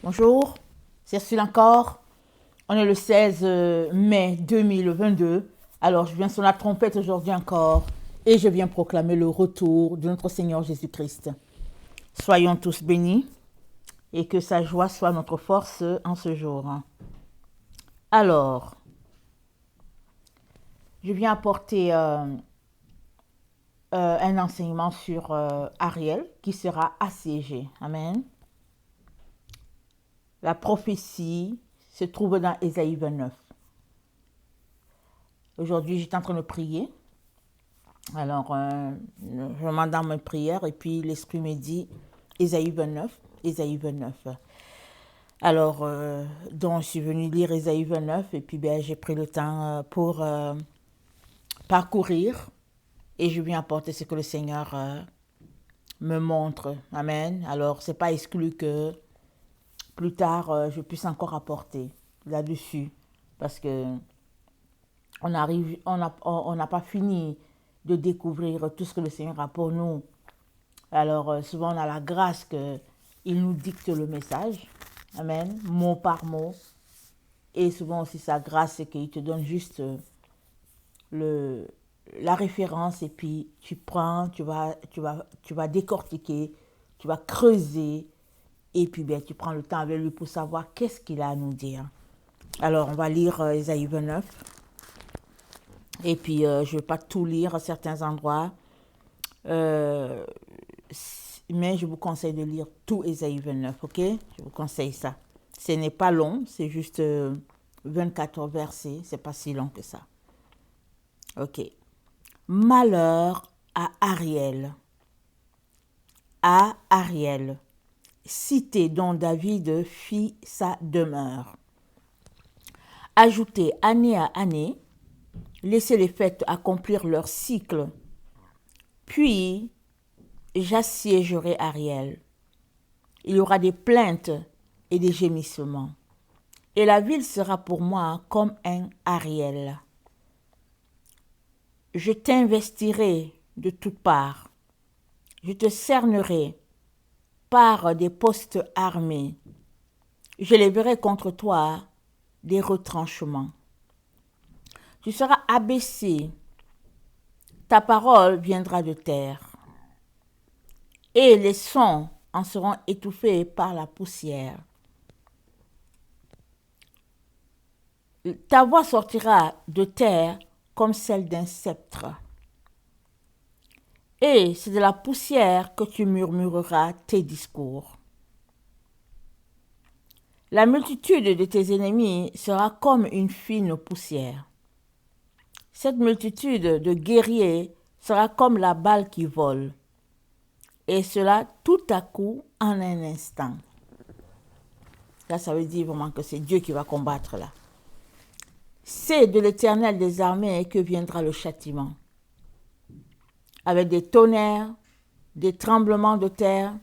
Bonjour, c'est Cécile encore. On est le 16 mai 2022. Alors, je viens sur la trompette aujourd'hui encore et je viens proclamer le retour de notre Seigneur Jésus-Christ. Soyons tous bénis et que sa joie soit notre force en ce jour. Alors, je viens apporter un enseignement sur Ariel qui sera assiégé. Amen. La prophétie se trouve dans Ésaïe 29. Aujourd'hui, j'étais en train de prier. Alors, je m'en dans mes prières et puis l'Esprit me dit Ésaïe 29, Ésaïe 29. Alors, donc, je suis venue lire Ésaïe 29 et puis j'ai pris le temps pour parcourir et je viens apporter ce que le Seigneur me montre. Amen. Alors, c'est pas exclu que plus tard, je puisse encore apporter là-dessus parce que on n'a pas fini de découvrir tout ce que le Seigneur a pour nous. Alors, souvent, on a la grâce qu'il nous dicte le message. Amen. Mot par mot. Et souvent aussi, sa grâce, c'est qu'il te donne juste la référence et puis tu prends, tu vas décortiquer, tu vas creuser et puis tu prends le temps avec lui pour savoir qu'est-ce qu'il a à nous dire. Alors, on va lire Ésaïe 29. Et puis, je ne vais pas tout lire à certains endroits. Mais je vous conseille de lire tout Ésaïe 29, ok? Je vous conseille ça. Ce n'est pas long, c'est juste 24 versets. C'est pas si long que ça. Ok. Malheur à Ariel. À Ariel, cité dont David fit sa demeure. Ajoutez année à année, laissez les fêtes accomplir leur cycle, puis j'assiégerai Ariel. Il y aura des plaintes et des gémissements. Et la ville sera pour moi comme un Ariel. Je t'investirai de toutes parts. Je te cernerai par des postes armés. Je lèverai contre toi des retranchements. Tu seras abaissé. Ta parole viendra de terre. Et les sons en seront étouffés par la poussière. Ta voix sortira de terre comme celle d'un sceptre. Et c'est de la poussière que tu murmureras tes discours. La multitude de tes ennemis sera comme une fine poussière. Cette multitude de guerriers sera comme la balle qui vole. Et cela tout à coup en un instant. Là, ça veut dire vraiment que c'est Dieu qui va combattre là. C'est de l'Éternel des armées que viendra le châtiment. Avec des tonnerres, des tremblements de terre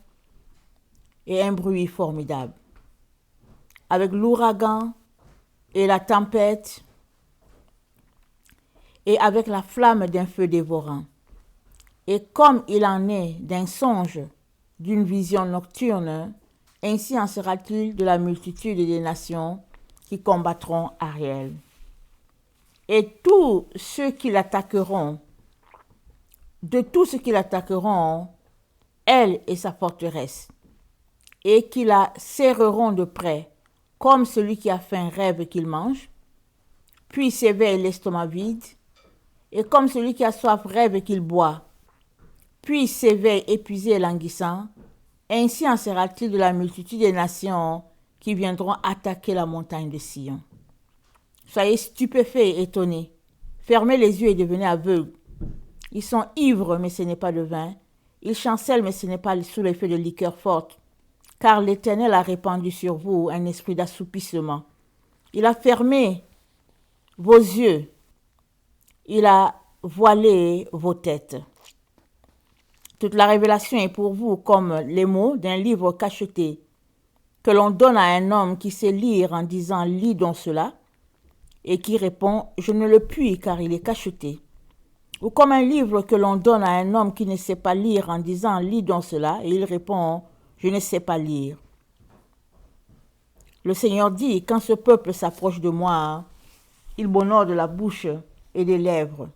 et un bruit formidable. Avec l'ouragan et la tempête et avec la flamme d'un feu dévorant. Et comme il en est d'un songe, d'une vision nocturne, ainsi en sera-t-il de la multitude des nations qui combattront Ariel. Et tous ceux qui l'attaqueront, de tous ceux qui l'attaqueront, elle et sa forteresse, et qui la serreront de près, comme celui qui a faim rêve qu'il mange, puis s'éveille l'estomac vide, et comme celui qui a soif rêve qu'il boit, puis s'éveille épuisé et languissant, ainsi en sera-t-il de la multitude des nations qui viendront attaquer la montagne de Sion. Soyez stupéfaits et étonnés, fermez les yeux et devenez aveugles. Ils sont ivres, mais ce n'est pas de vin. Ils chancellent, mais ce n'est pas sous l'effet de liqueur forte. Car l'Éternel a répandu sur vous un esprit d'assoupissement. Il a fermé vos yeux. Il a voilé vos têtes. Toute la révélation est pour vous comme les mots d'un livre cacheté que l'on donne à un homme qui sait lire en disant « lis donc cela » et qui répond « je ne le puis car il est cacheté ». Ou comme un livre que l'on donne à un homme qui ne sait pas lire en disant « lis donc cela » et il répond « je ne sais pas lire ». Le Seigneur dit, quand ce peuple s'approche de moi, il m'honore de la bouche et des lèvres,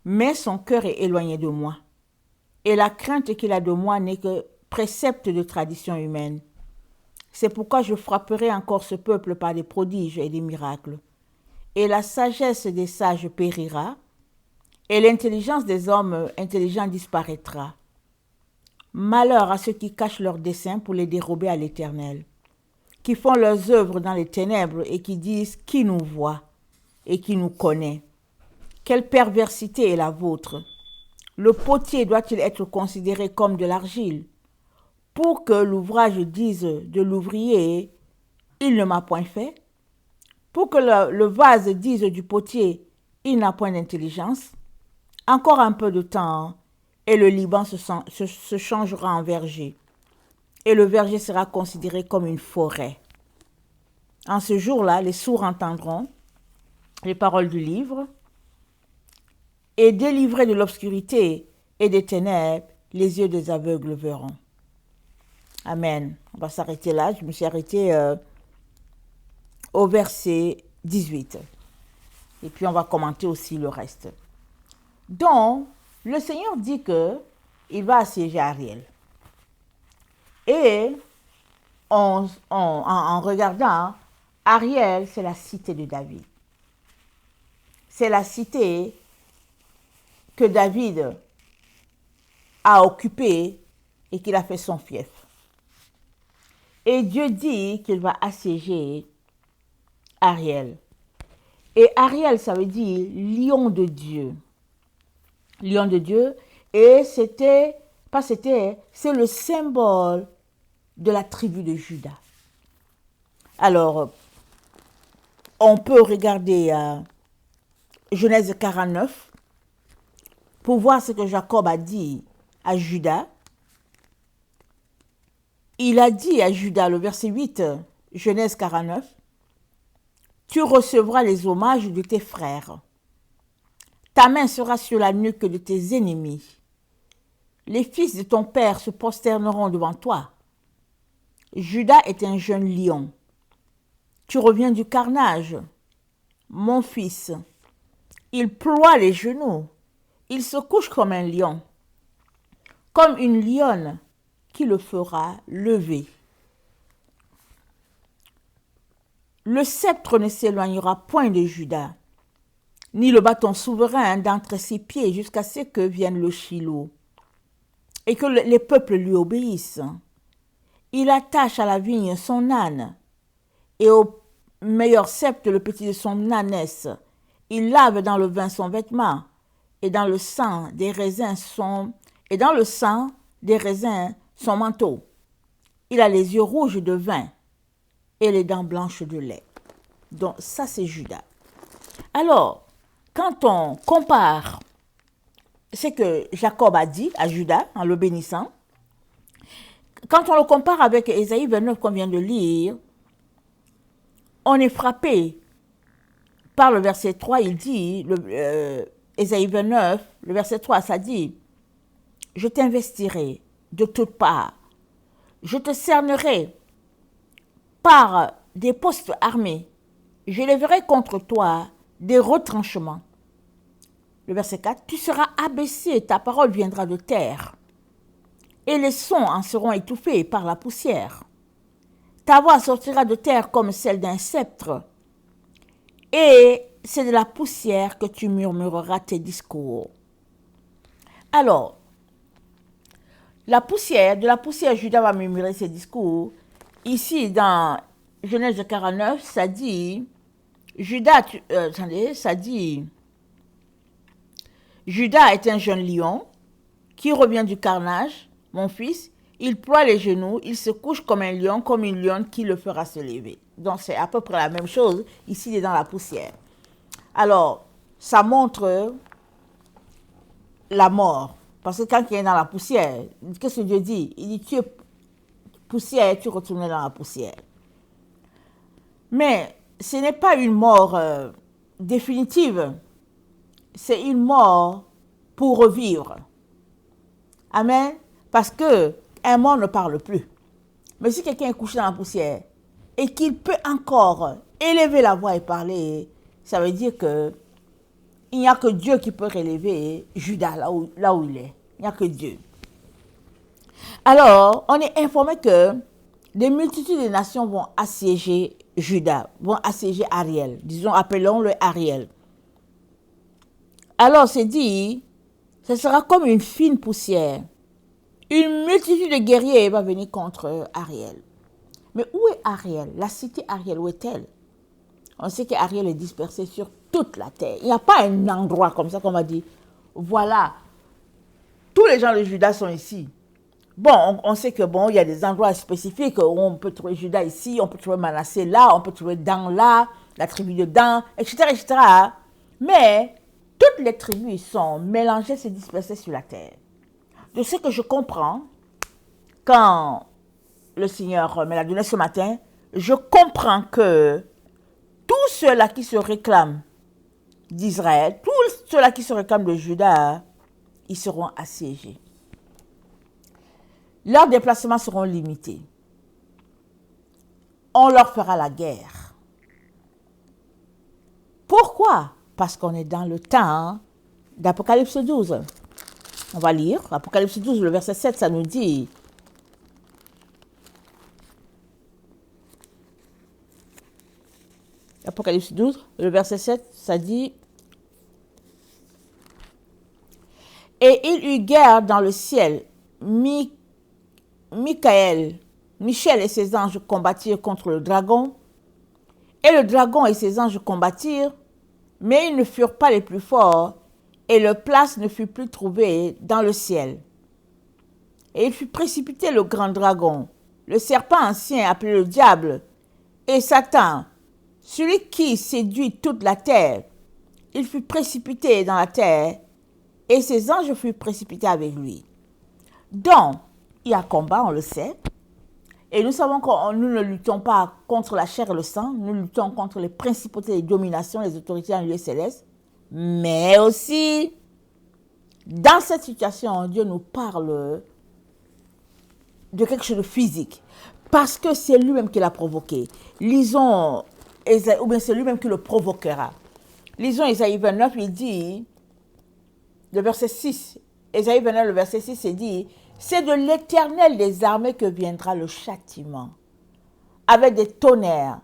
mais son cœur est éloigné de moi. Et la crainte qu'il a de moi n'est que précepte de tradition humaine. C'est pourquoi je frapperai encore ce peuple par des prodiges et des miracles. Et la sagesse des sages périra, et l'intelligence des hommes intelligents disparaîtra. Malheur à ceux qui cachent leurs desseins pour les dérober à l'Éternel, qui font leurs œuvres dans les ténèbres et qui disent « Qui nous voit et qui nous connaît ?» Quelle perversité est la vôtre! Le potier doit-il être considéré comme de l'argile pour que l'ouvrage dise de l'ouvrier « Il ne m'a point fait » pour que le vase dise du potier « Il n'a point d'intelligence » Encore un peu de temps et le Liban se changera en verger et le verger sera considéré comme une forêt. En ce jour-là, les sourds entendront les paroles du livre et délivrés de l'obscurité et des ténèbres, les yeux des aveugles verront. Amen. On va s'arrêter là. Je me suis arrêtée au verset 18. Et puis on va commenter aussi le reste. Donc, le Seigneur dit qu'il va assiéger Ariel. Et en regardant, Ariel, c'est la cité de David. C'est la cité que David a occupée et qu'il a fait son fief. Et Dieu dit qu'il va assiéger Ariel. Et Ariel, ça veut dire lion de Dieu. Lion de Dieu. Et c'est le symbole de la tribu de Juda. Alors, on peut regarder Genèse 49 pour voir ce que Jacob a dit à Juda. Il a dit à Juda, le verset 8, Genèse 49, « Tu recevras les hommages de tes frères. Ta main sera sur la nuque de tes ennemis. Les fils de ton père se prosterneront devant toi. Juda est un jeune lion. Tu reviens du carnage. Mon fils, il ploie les genoux. Il se couche comme un lion, comme une lionne qui le fera lever. Le sceptre ne s'éloignera point de Juda, ni le bâton souverain d'entre ses pieds jusqu'à ce que vienne le Shilo, et que les peuples lui obéissent. Il attache à la vigne son âne, et au meilleur sceptre le petit de son ânesse. Il lave dans le vin son vêtement, et dans le sang des raisins son manteau. Il a les yeux rouges de vin et les dents blanches de lait. Donc ça c'est Juda. Alors, quand on compare ce que Jacob a dit à Juda en le bénissant, quand on le compare avec Ésaïe 29 qu'on vient de lire, on est frappé par le verset 3, il dit, Ésaïe 29, le verset 3, ça dit « Je t'investirai de toutes parts, je te cernerai par des postes armés, je lèverai contre toi des retranchements. » Le verset 4, « Tu seras abaissé, ta parole viendra de terre, et les sons en seront étouffés par la poussière. Ta voix sortira de terre comme celle d'un sceptre, et c'est de la poussière que tu murmureras tes discours. » Alors, de la poussière, Juda va murmurer ses discours. Ici, dans Genèse 49, ça dit, Juda est un jeune lion qui revient du carnage, mon fils, il ploie les genoux, il se couche comme un lion, comme une lionne qui le fera se lever. Donc c'est à peu près la même chose, ici il est dans la poussière. Alors, ça montre la mort. Parce que quand il est dans la poussière, qu'est-ce que Dieu dit? Il dit, tu es poussière, tu retournes dans la poussière. Mais ce n'est pas une mort définitive. C'est une mort pour revivre. Amen. Parce que un mort ne parle plus. Mais si quelqu'un est couché dans la poussière, et qu'il peut encore élever la voix et parler, ça veut dire que il n'y a que Dieu qui peut relever Juda là où il est. Il n'y a que Dieu. Alors, on est informé que des multitudes de nations vont assiéger Juda, vont assiéger Ariel. Disons, appelons-le Ariel. Alors, c'est dit, ce sera comme une fine poussière. Une multitude de guerriers va venir contre Ariel. Mais où est Ariel? La cité Ariel, où est-elle? On sait qu'Ariel est dispersé sur toute la terre. Il n'y a pas un endroit comme ça qu'on va dire, voilà, tous les gens de Juda sont ici. Bon, on sait que il y a des endroits spécifiques où on peut trouver Juda ici, on peut trouver Manassé là, on peut trouver Dan là, la tribu de Dan, etc., etc. Mais toutes les tribus sont mélangées, se dispersées sur la terre. De ce que je comprends, quand le Seigneur me l'a donné ce matin, je comprends que tous ceux-là qui se réclament d'Israël, tous ceux-là qui se réclament de Juda, ils seront assiégés. Leurs déplacements seront limités. On leur fera la guerre. Pourquoi? Parce qu'on est dans le temps d'Apocalypse 12. On va lire Apocalypse 12, le verset 7, ça nous dit: Apocalypse 12, le verset 7, ça dit: Et il eut guerre dans le ciel. Michel et ses anges combattirent contre le dragon. Et le dragon et ses anges combattirent, mais ils ne furent pas les plus forts, et leur place ne fut plus trouvée dans le ciel. Et il fut précipité le grand dragon, le serpent ancien appelé le diable, et Satan, celui qui séduit toute la terre. Il fut précipité dans la terre, et ses anges furent précipités avec lui. Donc, il y a combat, on le sait. Et nous savons que nous ne luttons pas contre la chair et le sang, nous luttons contre les principautés, les dominations, les autorités en lieu céleste. Mais aussi, dans cette situation, Dieu nous parle de quelque chose de physique. Parce que c'est lui-même qui l'a provoqué. Lisons, ou bien c'est lui-même qui le provoquera. Lisons Ésaïe 29, il dit, le verset 6, Ésaïe 29, le verset 6, il dit: c'est de l'Éternel des armées que viendra le châtiment, avec des tonnerres,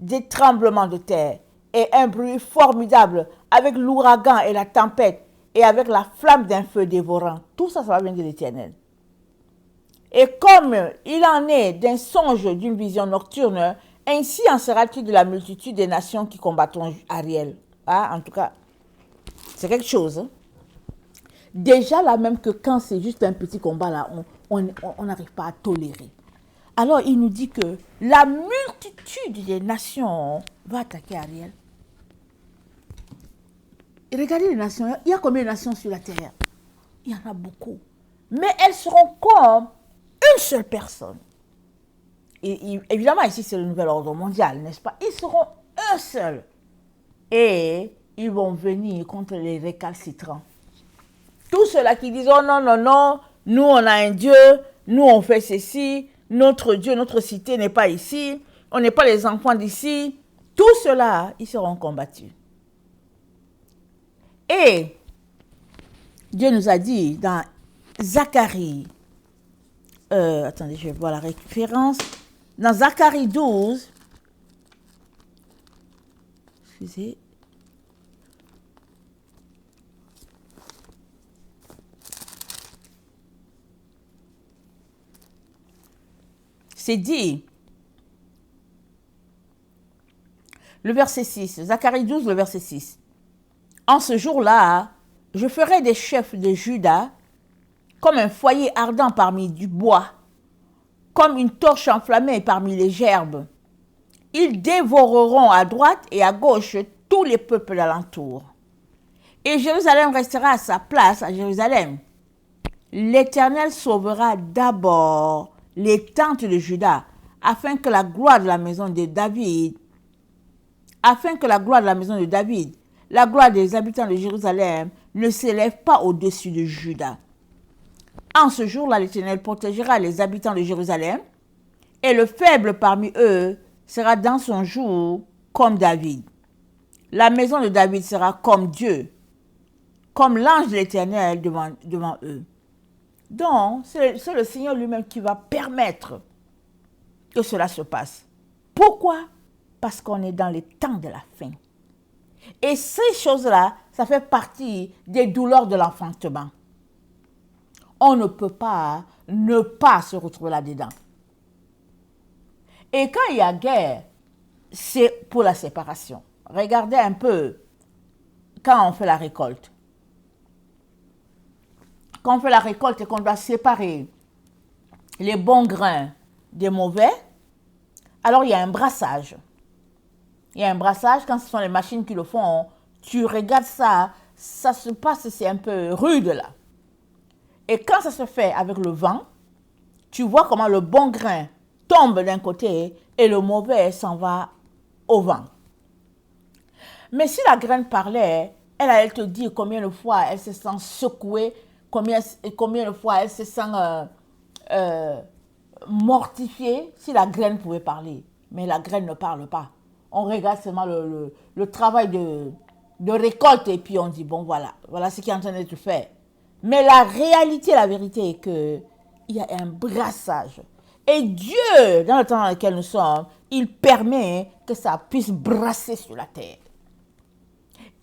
des tremblements de terre, et un bruit formidable, avec l'ouragan et la tempête, et avec la flamme d'un feu dévorant. Tout ça, ça va venir de l'Éternel. Et comme il en est d'un songe, d'une vision nocturne, ainsi en sera-t-il de la multitude des nations qui combattront Ariel. Ah, en tout cas, c'est quelque chose. Hein? Déjà là, même que quand c'est juste un petit combat, là, on n'arrive pas à tolérer. Alors, il nous dit que la multitude des nations va attaquer Ariel. Et regardez les nations, il y a combien de nations sur la terre? Il y en a beaucoup. Mais elles seront comme une seule personne. Et évidemment, ici, c'est le nouvel ordre mondial, n'est-ce pas? Ils seront un seul. Et ils vont venir contre les récalcitrants. Tous ceux-là qui disent: oh non, non, non, nous on a un Dieu, nous on fait ceci, notre Dieu, notre cité n'est pas ici, on n'est pas les enfants d'ici. Tous ceux-là, ils seront combattus. Et Dieu nous a dit dans Zacharie, attendez, je vais voir la référence, dans Zacharie 12, excusez, c'est dit, le verset 6, Zacharie 12, le verset 6. En ce jour-là, je ferai des chefs de Juda comme un foyer ardent parmi du bois, comme une torche enflammée parmi les gerbes. Ils dévoreront à droite et à gauche tous les peuples alentour. Et Jérusalem restera à sa place à Jérusalem. L'Éternel sauvera d'abord les tentes de Juda, afin que la gloire de la maison de David, la gloire des habitants de Jérusalem, ne s'élève pas au-dessus de Juda. En ce jour-là, l'Éternel protégera les habitants de Jérusalem, et le faible parmi eux sera dans son jour comme David. La maison de David sera comme Dieu, comme l'ange de l'Éternel devant eux. Donc, c'est le Seigneur lui-même qui va permettre que cela se passe. Pourquoi? Parce qu'on est dans les temps de la fin. Et ces choses-là, ça fait partie des douleurs de l'enfantement. On ne peut pas ne pas se retrouver là-dedans. Et quand il y a guerre, c'est pour la séparation. Regardez un peu quand on fait la récolte. Quand on fait la récolte et qu'on doit séparer les bons grains des mauvais, alors il y a un brassage. Il y a un brassage, quand ce sont les machines qui le font, tu regardes ça, ça se passe, c'est un peu rude là. Et quand ça se fait avec le vent, tu vois comment le bon grain tombe d'un côté et le mauvais s'en va au vent. Mais si la graine parlait, elle allait te dire combien de fois elle se sent secouée, combien de fois elle se sent mortifiée, si la graine pouvait parler. Mais la graine ne parle pas. On regarde seulement le travail de récolte et puis on dit, bon voilà ce qui est en train d'être fait. Mais la réalité, la vérité est qu'il y a un brassage. Et Dieu, dans le temps dans lequel nous sommes, il permet que ça puisse brasser sur la terre.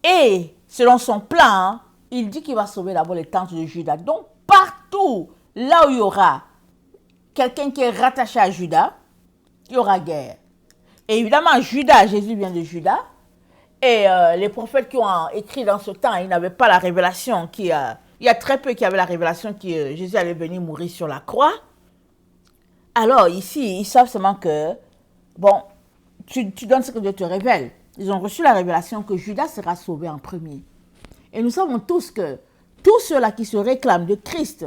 Et selon son plan, il dit qu'il va sauver d'abord les tentes de Juda. Donc partout, là où il y aura quelqu'un qui est rattaché à Juda, il y aura guerre. Et évidemment, Juda, Jésus vient de Juda. Et les prophètes qui ont écrit dans ce temps, ils n'avaient pas la révélation. Il y a très peu qui avaient la révélation que Jésus allait venir mourir sur la croix. Alors ici, ils savent seulement que, bon, tu donnes ce que Dieu te révèle. Ils ont reçu la révélation que Judas sera sauvé en premier. Et nous savons tous que tous ceux-là qui se réclament de Christ,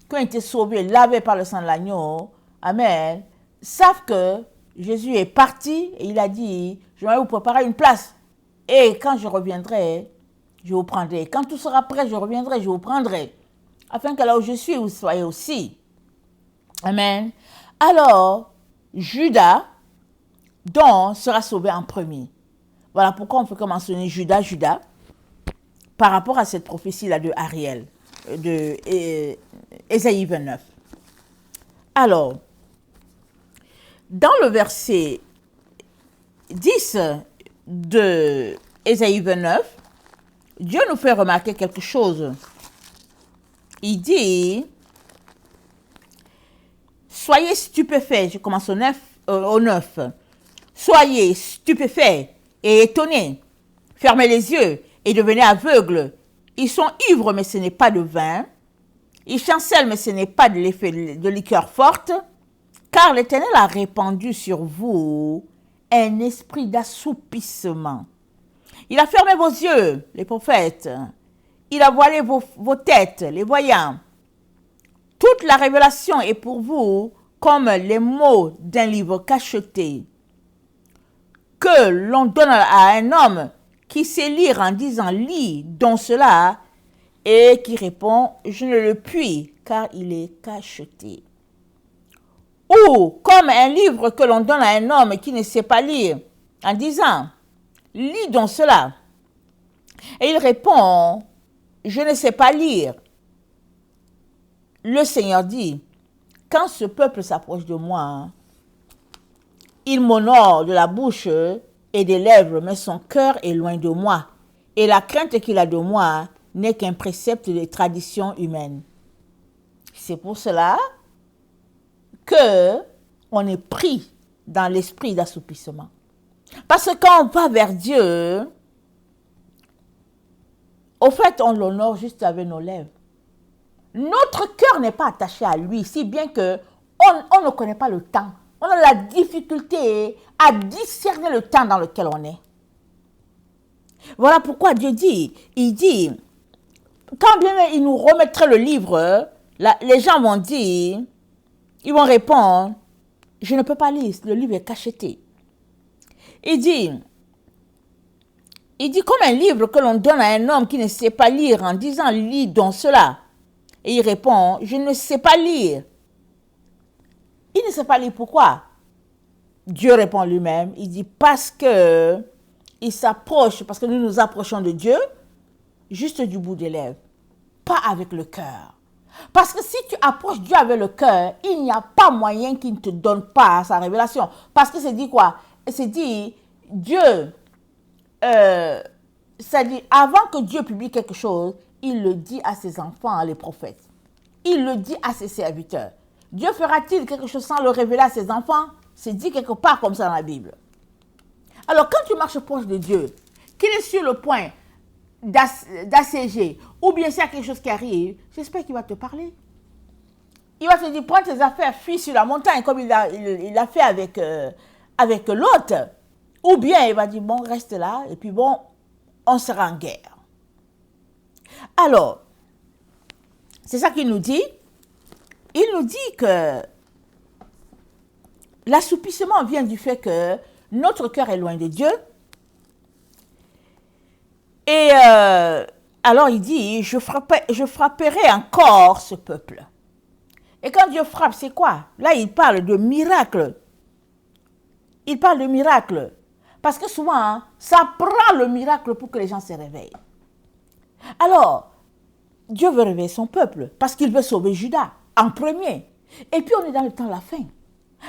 qui ont été sauvés, lavés par le sang de l'agneau, amen, savent que Jésus est parti et il a dit, je vais vous préparer une place. Et quand je reviendrai, je vous prendrai. Quand tout sera prêt, je reviendrai, je vous prendrai. Afin que là où je suis, vous soyez aussi. Amen. Alors, Judas, donc, sera sauvé en premier. Voilà pourquoi on peut mentionner Judas, par rapport à cette prophétie-là de Ariel, de Ésaïe 29. Alors, dans le verset 10 de Ésaïe 29, Dieu nous fait remarquer quelque chose. Il dit, soyez stupéfaits, je commence au 9. Soyez stupéfaits et étonnés, fermez les yeux et devenez aveugles. Ils sont ivres, mais ce n'est pas de vin. Ils chancellent, mais ce n'est pas de l'effet de liqueur forte. Car l'Éternel a répandu sur vous un esprit d'assoupissement. Il a fermé vos yeux, les prophètes. Il a voilé vos têtes, les voyants. Toute la révélation est pour vous comme les mots d'un livre cacheté que l'on donne à un homme qui sait lire en disant « lis donc cela » et qui répond « je ne le puis car il est cacheté ». Ou comme un livre que l'on donne à un homme qui ne sait pas lire en disant « lis donc cela ». Et il répond « je ne sais pas lire ». Le Seigneur dit « quand ce peuple s'approche de moi, il m'honore de la bouche et des lèvres, mais son cœur est loin de moi. Et la crainte qu'il a de moi n'est qu'un précepte de tradition humaine. » C'est pour cela que on est pris dans l'esprit d'assoupissement. Parce que quand on va vers Dieu, au fait, on l'honore juste avec nos lèvres. Notre cœur n'est pas attaché à lui, si bien que on ne connaît pas le temps. On a la difficulté à discerner le temps dans lequel on est. Voilà pourquoi Dieu dit, il dit, quand bien il nous remettrait le livre, les gens vont dire, ils vont répondre, je ne peux pas lire, le livre est cacheté. Il dit, comme un livre que l'on donne à un homme qui ne sait pas lire en disant, lis donc cela. Et il répond, je ne sais pas lire. Il ne sait pas lire pourquoi? Dieu répond lui-même, il dit parce que il s'approche, parce que nous nous approchons de Dieu juste du bout des lèvres, pas avec le cœur. Parce que si tu approches Dieu avec le cœur, il n'y a pas moyen qu'il ne te donne pas sa révélation. Parce que c'est dit quoi? C'est dit, Dieu, c'est-à-dire, avant que Dieu publie quelque chose, il le dit à ses enfants, les prophètes. Il le dit à ses serviteurs. Dieu fera-t-il quelque chose sans le révéler à ses enfants? C'est dit quelque part comme ça dans la Bible. Alors, quand tu marches proche de Dieu, qu'il est sur le point d'assiéger, ou bien s'il y a quelque chose qui arrive, j'espère qu'il va te parler. Il va te dire, prends tes affaires, fuis sur la montagne, comme il a fait avec l'autre. Ou bien il va dire, bon, reste là, et puis bon, on sera en guerre. Alors, c'est ça qu'il nous dit. Il nous dit que l'assoupissement vient du fait que notre cœur est loin de Dieu. Et alors il dit, je frapperai encore ce peuple. Et quand Dieu frappe, c'est quoi? Là, il parle de miracle. Il parle de miracle. Parce que souvent, hein, ça prend le miracle pour que les gens se réveillent. Alors, Dieu veut réveiller son peuple parce qu'il veut sauver Juda en premier. Et puis, on est dans le temps de la fin.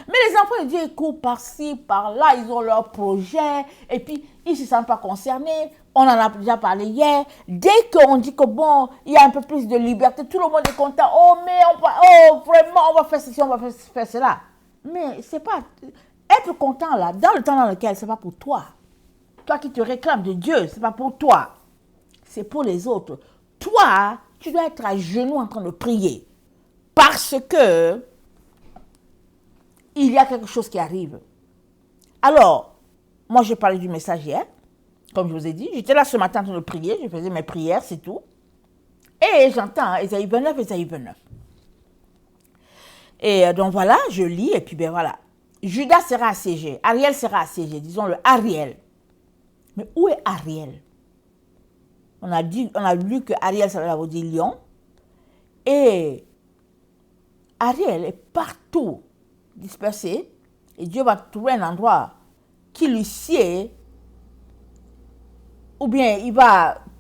Mais les enfants de Dieu courent par-ci, par-là, ils ont leurs projets, et puis ils ne se sentent pas concernés. On en a déjà parlé hier. Dès qu'on dit que bon, il y a un peu plus de liberté, tout le monde est content. Oh, mais vraiment, on va faire ceci, on va faire cela. Mais c'est pas... Être content là, dans le temps dans lequel, c'est pas pour toi. Toi qui te réclames de Dieu, c'est pas pour toi. C'est pour les autres. Toi, tu dois être à genoux en train de prier. Parce que il y a quelque chose qui arrive. Alors, moi j'ai parlé du message hier, comme je vous ai dit. J'étais là ce matin en train de prier, je faisais mes prières, c'est tout. Et j'entends Ésaïe 29, Ésaïe 29. Et donc voilà, je lis, et puis ben voilà. Judas sera assiégé, Ariel sera assiégé, disons le Ariel. Mais où est Ariel? On a lu que Ariel, ça veut dire lion. Et Ariel est partout dispersé. Et Dieu va trouver un endroit qui lui sied. Ou bien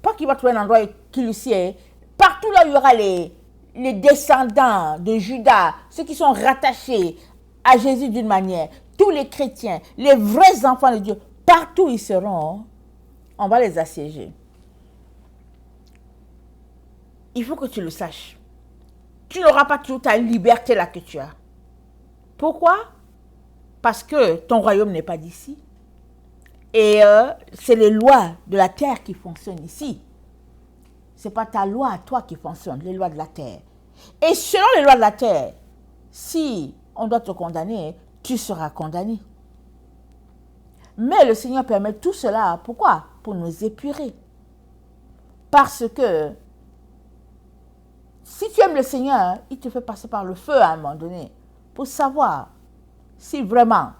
pas qu'il va trouver un endroit qui lui sied. Partout là où il y aura les descendants de Judas, ceux qui sont rattachés à Jésus d'une manière, tous les chrétiens, les vrais enfants de Dieu, partout où ils seront, on va les assiéger. Il faut que tu le saches. Tu n'auras pas toujours ta liberté là que tu as. Pourquoi? Parce que ton royaume n'est pas d'ici. Et c'est les lois de la terre qui fonctionnent ici. Ce n'est pas ta loi à toi qui fonctionne, les lois de la terre. Et selon les lois de la terre, si on doit te condamner, tu seras condamné. Mais le Seigneur permet tout cela. Pourquoi? Pour nous épurer. Parce que si tu aimes le Seigneur, il te fait passer par le feu à un moment donné pour savoir si vraiment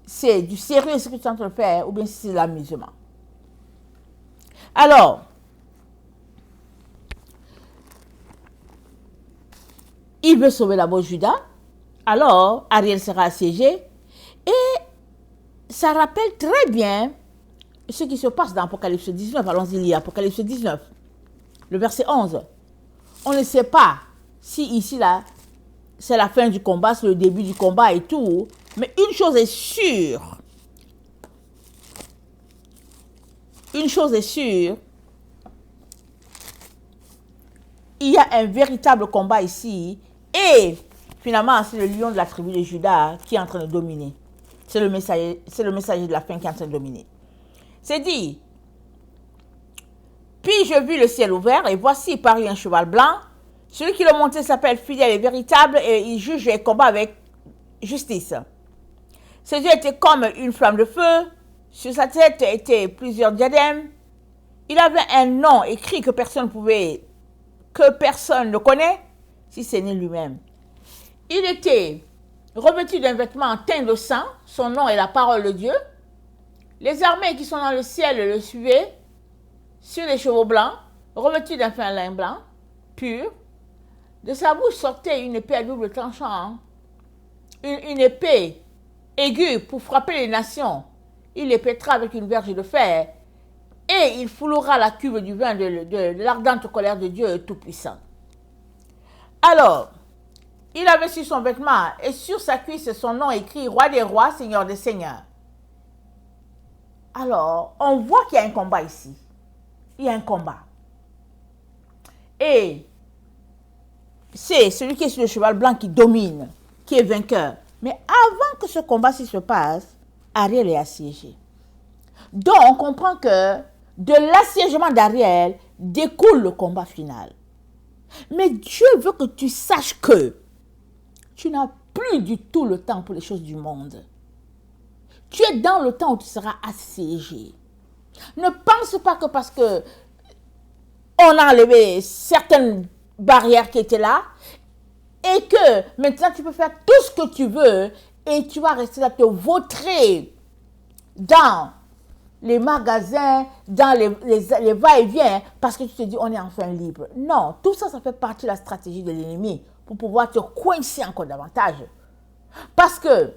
c'est du sérieux ce que tu es en train de faire ou bien si c'est de l'amusement. Alors, il veut sauver d'abord Judas. Alors, Ariel sera assiégé. Et ça rappelle très bien ce qui se passe dans Apocalypse 19. Allons-y lire Apocalypse 19, le verset 11. On ne sait pas si ici, là, c'est la fin du combat, c'est le début du combat et tout. Mais une chose est sûre. Une chose est sûre. Il y a un véritable combat ici. Et finalement, c'est le lion de la tribu de Juda qui est en train de dominer. C'est le messager de la fin qui est en train de dominer. C'est dit. Puis je vis le ciel ouvert et voici parut un cheval blanc. Celui qui le montait s'appelle fidèle et véritable et il juge les combats avec justice. Ses yeux étaient comme une flamme de feu. Sur sa tête étaient plusieurs diadèmes. Il avait un nom écrit que personne ne connaît, si ce n'est lui-même. Il était revêtu d'un vêtement en teint de sang. Son nom est la parole de Dieu. Les armées qui sont dans le ciel le suivaient sur les chevaux blancs, revêtus d'un fin lin blanc, pur. De sa bouche sortait une épée à double tranchant. Une épée aigus pour frapper les nations. Il les pètera avec une verge de fer et il foulera la cuve du vin de l'ardente colère de Dieu Tout-Puissant. Alors, il avait sur son vêtement et sur sa cuisse son nom écrit Roi des rois, Seigneur des seigneurs. Alors, on voit qu'il y a un combat ici. Il y a un combat. Et c'est celui qui est sur le cheval blanc qui domine, qui est vainqueur. Mais avant que ce combat-ci se passe, Ariel est assiégé. Donc, on comprend que de l'assiégement d'Ariel découle le combat final. Mais Dieu veut que tu saches que tu n'as plus du tout le temps pour les choses du monde. Tu es dans le temps où tu seras assiégé. Ne pense pas que parce que on a enlevé certaines barrières qui étaient là et que maintenant tu peux faire tout ce que tu veux et tu vas rester là te vautrer dans les magasins, dans les va-et-vient parce que tu te dis on est enfin libre. Non, tout ça, ça fait partie de la stratégie de l'ennemi pour pouvoir te coincer encore davantage. Parce que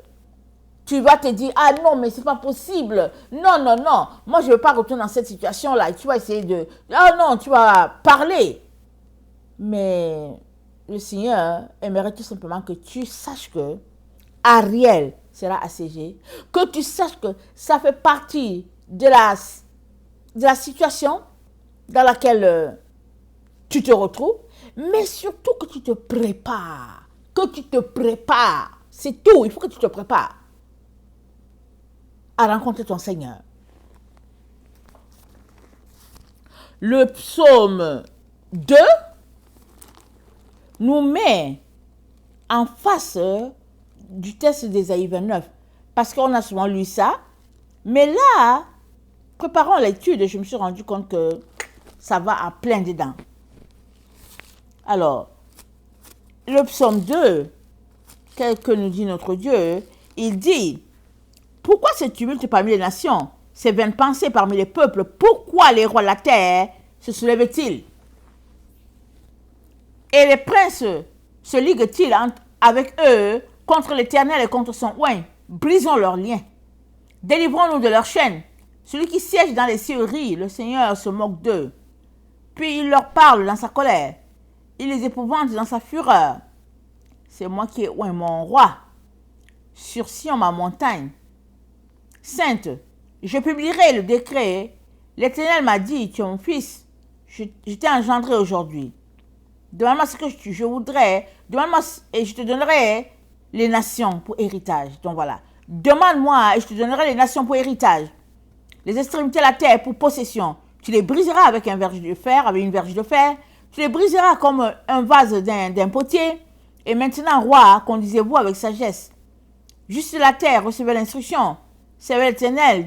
tu vas te dire, ah non, mais c'est pas possible. Non, non, non. Moi, je ne veux pas retourner dans cette situation-là. Et tu vas essayer de... Ah non, tu vas parler. Mais le Seigneur aimerait tout simplement que tu saches que Ariel sera assiégé. Que tu saches que ça fait partie de la situation dans laquelle tu te retrouves. Mais surtout que tu te prépares. Que tu te prépares. C'est tout. Il faut que tu te prépares à rencontrer ton Seigneur. Le psaume 2 nous met en face du texte d'Ésaïe 29. Parce qu'on a souvent lu ça. Mais là, préparant l'étude, je me suis rendu compte que ça va à plein dedans. Alors, le psaume 2, tel que nous dit notre Dieu, il dit: pourquoi ce tumulte parmi les nations, ces vaines pensées parmi les peuples? Pourquoi les rois de la terre se soulèvent-ils? Et les princes se liguent-ils avec eux contre l'Éternel et contre son oint? Brisons leurs liens. Délivrons-nous de leurs chaînes. Celui qui siège dans les cieux rit, le Seigneur se moque d'eux. Puis il leur parle dans sa colère. Il les épouvante dans sa fureur. C'est moi qui ai oint mon roi sur Sion, ma montagne sainte. Je publierai le décret. L'Éternel m'a dit, tu es mon fils, je t'ai engendré aujourd'hui. Demande-moi ce que je voudrais, demande-moi et je te donnerai les nations pour héritage. Donc voilà, demande-moi et je te donnerai les nations pour héritage. Les extrémités de la terre pour possession. Tu les briseras avec un verge de fer, avec une verge de fer. Tu les briseras comme un vase d'un potier. Et maintenant, roi, conduisez-vous avec sagesse. Juste la terre, recevez l'instruction. Servez l'Éternel,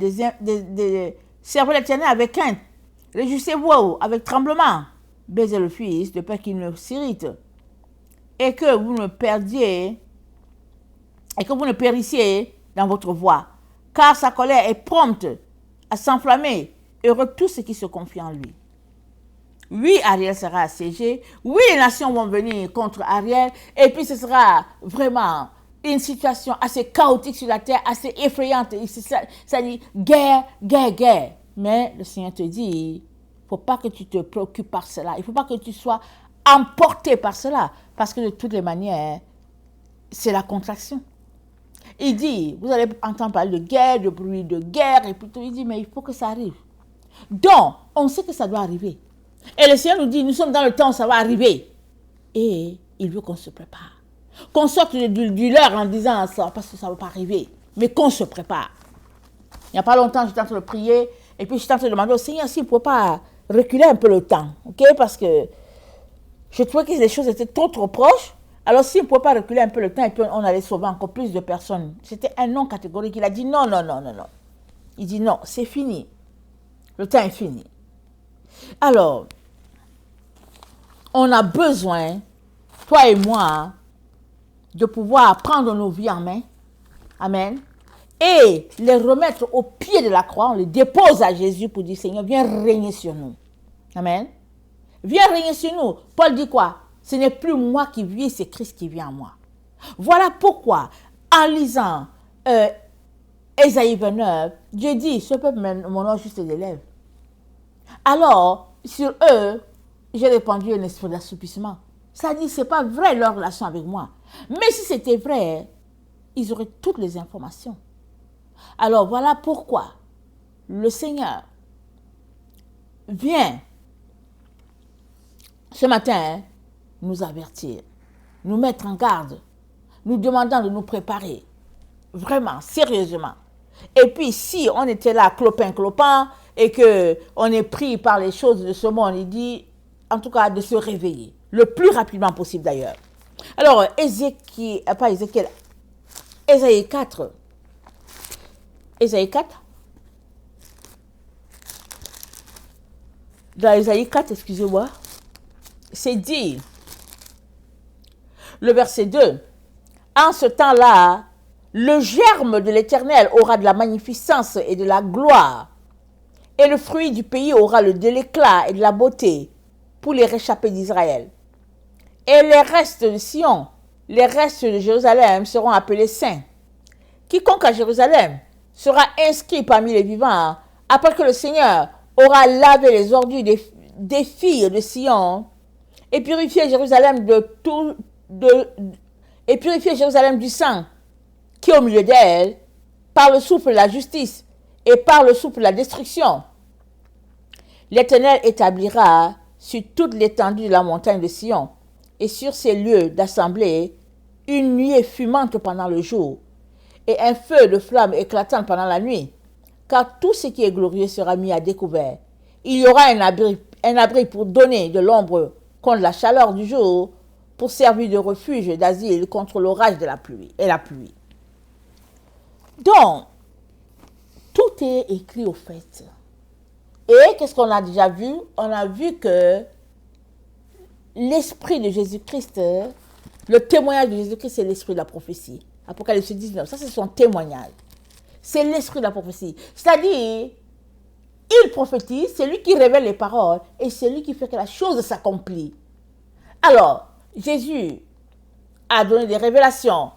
servez l'Éternel avec crainte. Réjouissez-vous avec tremblement. Baisez le Fils de peur qu'il ne s'irrite. Et que vous ne perdiez, et que vous ne périssiez dans votre voie. Car sa colère est prompte à s'enflammer. Heureux tous ceux qui se confient en lui. Oui, Ariel sera assiégé. Oui, les nations vont venir contre Ariel. Et puis ce sera vraiment une situation assez chaotique sur la terre, assez effrayante. Ça dit guerre, guerre, guerre. Mais le Seigneur te dit, il ne faut pas que tu te préoccupes par cela. Il ne faut pas que tu sois emporté par cela. Parce que de toutes les manières, c'est la contraction. Il dit, vous allez entendre parler de guerre, de bruit de guerre. Et puis il dit, mais il faut que ça arrive. Donc, on sait que ça doit arriver. Et le Seigneur nous dit, nous sommes dans le temps où ça va arriver. Et il veut qu'on se prépare. Qu'on sorte du leurre en disant ça, parce que ça ne va pas arriver. Mais qu'on se prépare. Il n'y a pas longtemps, j'étais en train de prier. Et puis, j'étais en train de demander au Seigneur s'il ne pouvait pas reculer un peu le temps. Ok? Parce que je trouvais que les choses étaient trop proches. Alors, s'il ne pouvait pas reculer un peu le temps, et puis on allait sauver encore plus de personnes. C'était un non catégorique. Il a dit non, non, non, non, non. Il dit non, c'est fini. Le temps est fini. Alors, on a besoin, toi et moi, de pouvoir prendre nos vies en main. Amen. Et les remettre au pied de la croix. On les dépose à Jésus pour dire, Seigneur, viens régner sur nous. Amen. Viens régner sur nous. Paul dit quoi? Ce n'est plus moi qui vis, c'est Christ qui vit en moi. Voilà pourquoi, en lisant euh, Ésaïe 29, Dieu dit, ce peuple m'honore juste des lèvres. Alors, sur eux, j'ai répandu un esprit d'assoupissement. Ça dit, c'est pas vrai leur relation avec moi. Mais si c'était vrai, ils auraient toutes les informations. Alors voilà pourquoi le Seigneur vient ce matin nous avertir, nous mettre en garde, nous demandant de nous préparer, vraiment, sérieusement. Et puis si on était là clopin, et qu'on est pris par les choses de ce monde, il dit, en tout cas, de se réveiller, le plus rapidement possible d'ailleurs. Alors, Ésaïe 4. Ésaïe 4. Dans Ésaïe 4, excusez-moi, c'est dit, le verset 2, en ce temps-là, le germe de l'Éternel aura de la magnificence et de la gloire, et le fruit du pays aura de l'éclat et de la beauté pour les réchappés d'Israël. Et les restes de Sion, les restes de Jérusalem seront appelés saints. Quiconque à Jérusalem sera inscrit parmi les vivants, après que le Seigneur aura lavé les ordures des filles de Sion et purifié Jérusalem et purifié Jérusalem du sang qui est au milieu d'elle, par le souffle de la justice et par le souffle de la destruction. L'Éternel établira sur toute l'étendue de la montagne de Sion et sur ces lieux d'assemblée une nuée fumante pendant le jour et un feu de flamme éclatant pendant la nuit, car tout ce qui est glorieux sera mis à découvert. Il y aura un abri pour donner de l'ombre contre la chaleur du jour, pour servir de refuge et d'asile contre l'orage de la pluie et la pluie. Donc, tout est écrit au fait. Et qu'est-ce qu'on a déjà vu? On a vu que l'esprit de Jésus-Christ, le témoignage de Jésus-Christ, c'est l'esprit de la prophétie. Apocalypse 19, ça c'est son témoignage. C'est l'esprit de la prophétie. C'est-à-dire, il prophétise, c'est lui qui révèle les paroles et c'est lui qui fait que la chose s'accomplit. Alors, Jésus a donné des révélations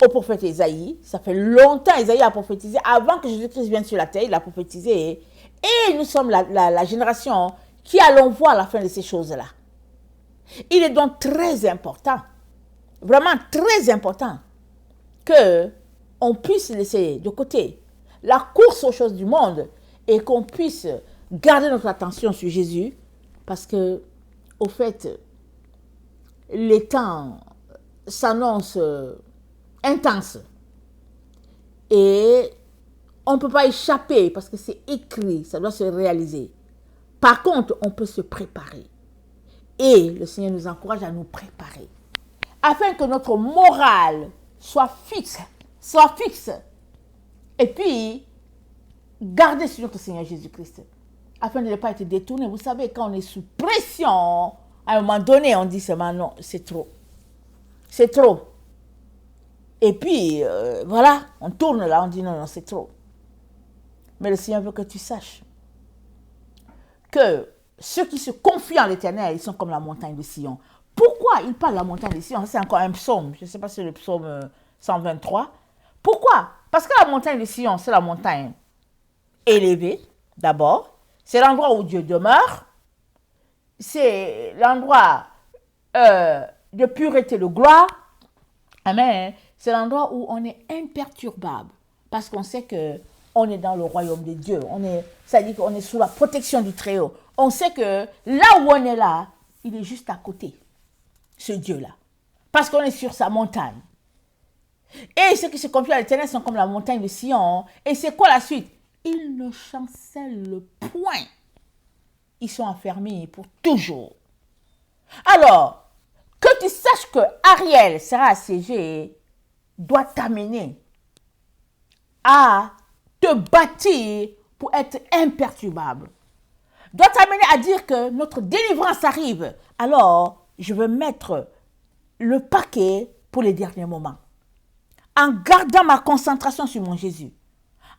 au prophète Ésaïe. Ça fait longtemps Ésaïe a prophétisé. Avant que Jésus-Christ vienne sur la terre, il a prophétisé. Et nous sommes la génération qui allons voir la fin de ces choses-là. Il est donc très important, vraiment très important, qu'on puisse laisser de côté la course aux choses du monde et qu'on puisse garder notre attention sur Jésus, parce que, au fait, les temps s'annoncent intenses et on ne peut pas échapper parce que c'est écrit, ça doit se réaliser. Par contre, on peut se préparer et le Seigneur nous encourage à nous préparer afin que notre morale soit fixe et puis garder sur notre Seigneur Jésus-Christ afin de ne pas être détourné. Vous savez, quand on est sous pression, à un moment donné, on dit seulement non, c'est trop. C'est trop. Et puis, voilà, on tourne là, on dit non, c'est trop. Mais le Seigneur veut que tu saches que ceux qui se confient en l'Éternel, ils sont comme la montagne de Sion. Pourquoi il parle de la montagne de Sion? C'est encore un psaume, je ne sais pas si c'est le psaume 123. Pourquoi? Parce que la montagne de Sion, c'est la montagne élevée, d'abord. C'est l'endroit où Dieu demeure. C'est l'endroit de pureté, de gloire. Amen. C'est l'endroit où on est imperturbable. Parce qu'on sait qu'on est dans le royaume de Dieu. C'est-à-dire qu'on est sous la protection du Très-Haut. On sait que là où on est là, il est juste à côté, ce Dieu-là. Parce qu'on est sur sa montagne. Et ceux qui se confient à l'Éternel sont comme la montagne de Sion. Et c'est quoi la suite? Ils ne chancellent point. Ils sont enfermés pour toujours. Alors, que tu saches que Ariel sera assiégé doit t'amener à te bâtir pour être imperturbable. Doit t'amener à dire que notre délivrance arrive. Alors, je veux mettre le paquet pour les derniers moments. En gardant ma concentration sur mon Jésus.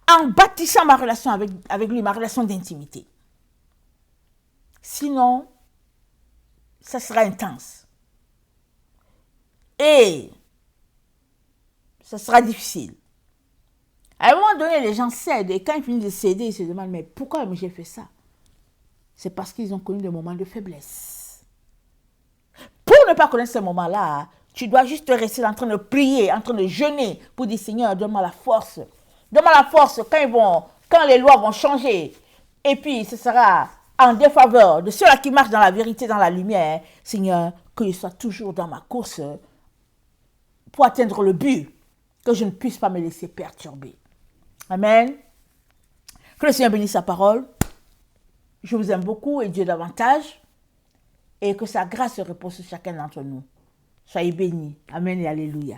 En bâtissant ma relation avec lui, ma relation d'intimité. Sinon, ça sera intense. Et ça sera difficile. À un moment donné, les gens cèdent. Et quand ils finissent de céder, ils se demandent, mais pourquoi j'ai fait ça? C'est parce qu'ils ont connu des moments de faiblesse. Pour ne pas connaître ces moments-là, tu dois juste rester en train de prier, en train de jeûner pour dire, Seigneur, donne-moi la force. Donne-moi la force quand les lois vont changer. Et puis, ce sera en défaveur de ceux-là qui marchent dans la vérité, dans la lumière. Seigneur, que je sois toujours dans ma course pour atteindre le but, que je ne puisse pas me laisser perturber. Amen. Que le Seigneur bénisse sa parole. Je vous aime beaucoup et Dieu davantage. Et que sa grâce se repose sur chacun d'entre nous. Soyez bénis. Amen et alléluia.